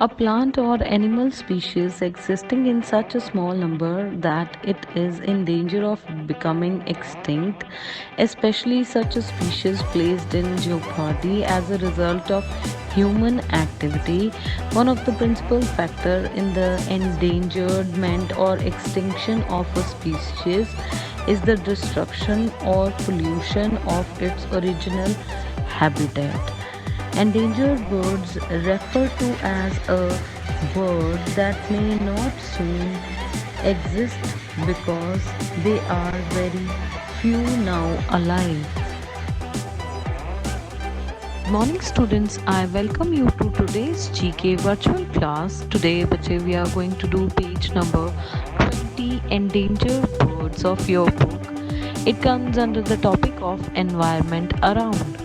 A plant or animal species existing in such a small number that it is in danger of becoming extinct, especially such a species placed in jeopardy as a result of human activity. One of the principal factors in the endangerment or extinction of a species is the destruction or pollution of its original habitat. Endangered birds refer to as a bird that may not soon exist because they are very few now alive. Good morning students, I welcome you to today's GK virtual class. Today bache, we are going to do page number 20, Endangered Birds of your book. It comes under the topic of environment around.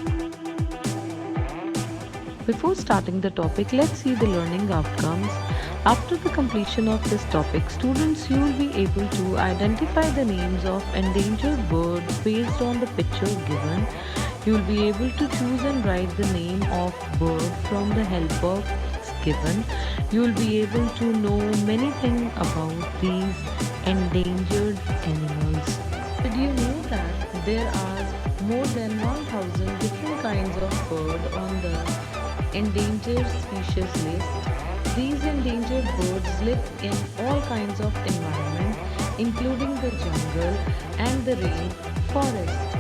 Before starting the topic, let's see the learning outcomes. After the completion of this topic, students, you will be able to identify the names of endangered birds based on the picture given. You will be able to choose and write the name of bird from the help box given. You will be able to know many things about these endangered animals. Did you know that there are more than 1000 different kinds of bird on the endangered species list? These endangered birds live in all kinds of environment, including the jungle and the rain forest.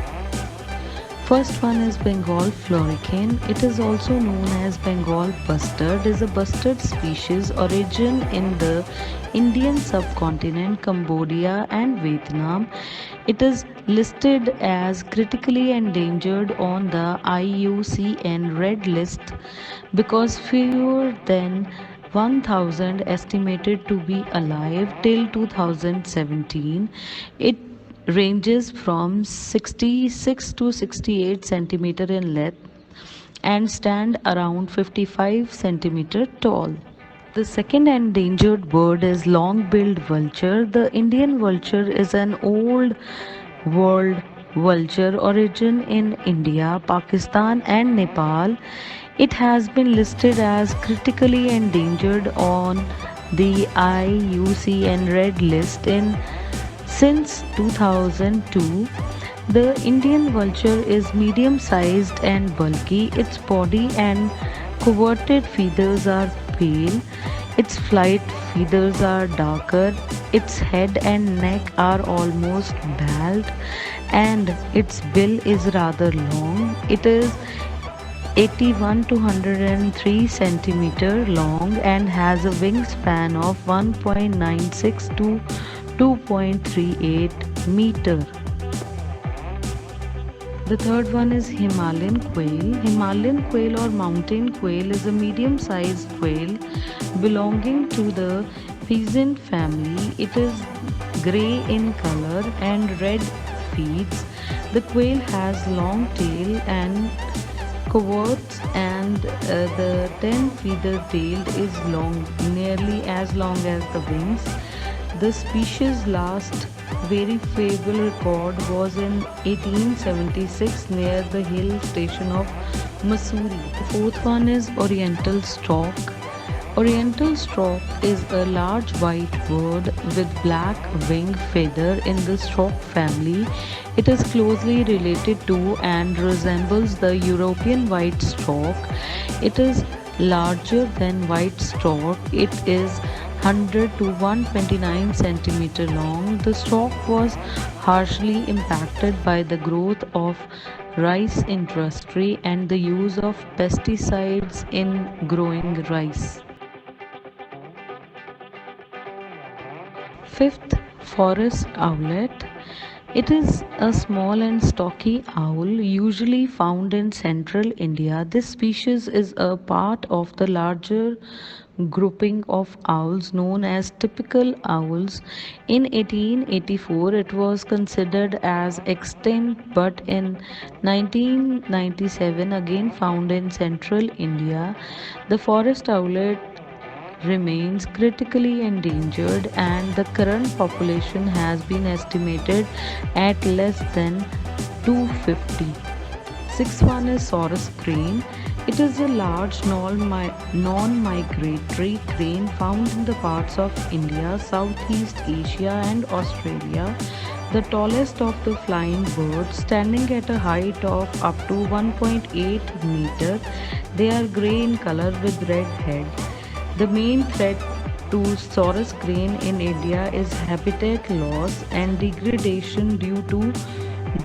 First one is Bengal florican. It is also known as Bengal bustard. It is a bustard species origin in the Indian subcontinent, Cambodia and Vietnam. It is listed as critically endangered on the IUCN Red List because fewer than 1000 estimated to be alive till 2017. It ranges from 66 to 68 centimeter in length and stand around 55 centimeter tall. The second endangered bird is long-billed vulture. The Indian vulture is an old world vulture origin in India, Pakistan and Nepal. It has been listed as critically endangered on the IUCN Red List in since 2002. The Indian vulture is medium sized and bulky. Its body and coverted feathers are pale. Its flight feathers are darker. Its head and neck are almost bald, and its bill is rather long. It is 81 to 103 centimeter long and has a wingspan of 1.96 to 2.38 meter. The third one is Himalayan quail. Himalayan quail or mountain quail is a medium-sized quail belonging to the pheasant family. It is gray in color and red feet. The quail has long tail and coverts, and the 10 feather tail is long, nearly as long as the wings. The species' last verifiable record was in 1876 near the hill station of Mussoorie. The fourth one is Oriental stork. Oriental stork is a large white bird with black wing feather in the stork family. It is closely related to and resembles the European white stork. It is larger than white stork. It is 100 to 129 centimeter long. The stork was harshly impacted by the growth of rice industry and the use of pesticides in growing rice. Fifth, forest owlet. It is a small and stocky owl usually found in central India. This species is a part of the larger grouping of owls known as typical owls. In 1884, it was considered as extinct, but in 1997, again found in central India. The forest owlet remains critically endangered, and the current population has been estimated at less than 250. Sixth one is Saurus crane. It is a large non-migratory crane found in the parts of India, Southeast Asia, and Australia. The tallest of the flying birds, standing at a height of up to 1.8 meter. They are grey in color with red head. The main threat to Saurus crane in India is habitat loss and degradation due to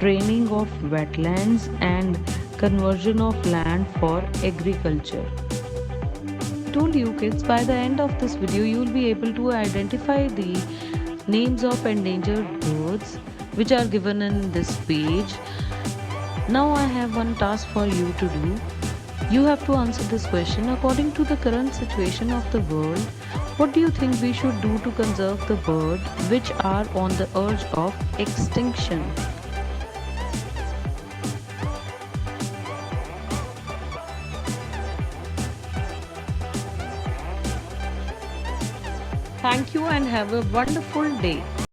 draining of wetlands and conversion of land for agriculture. Told you kids, by the end of this video you will be able to identify the names of endangered birds which are given in this page. Now I have one task for you to do. You have to answer this question. According to the current situation of the world, what do you think we should do to conserve the birds which are on the edge of extinction? Thank you and have a wonderful day.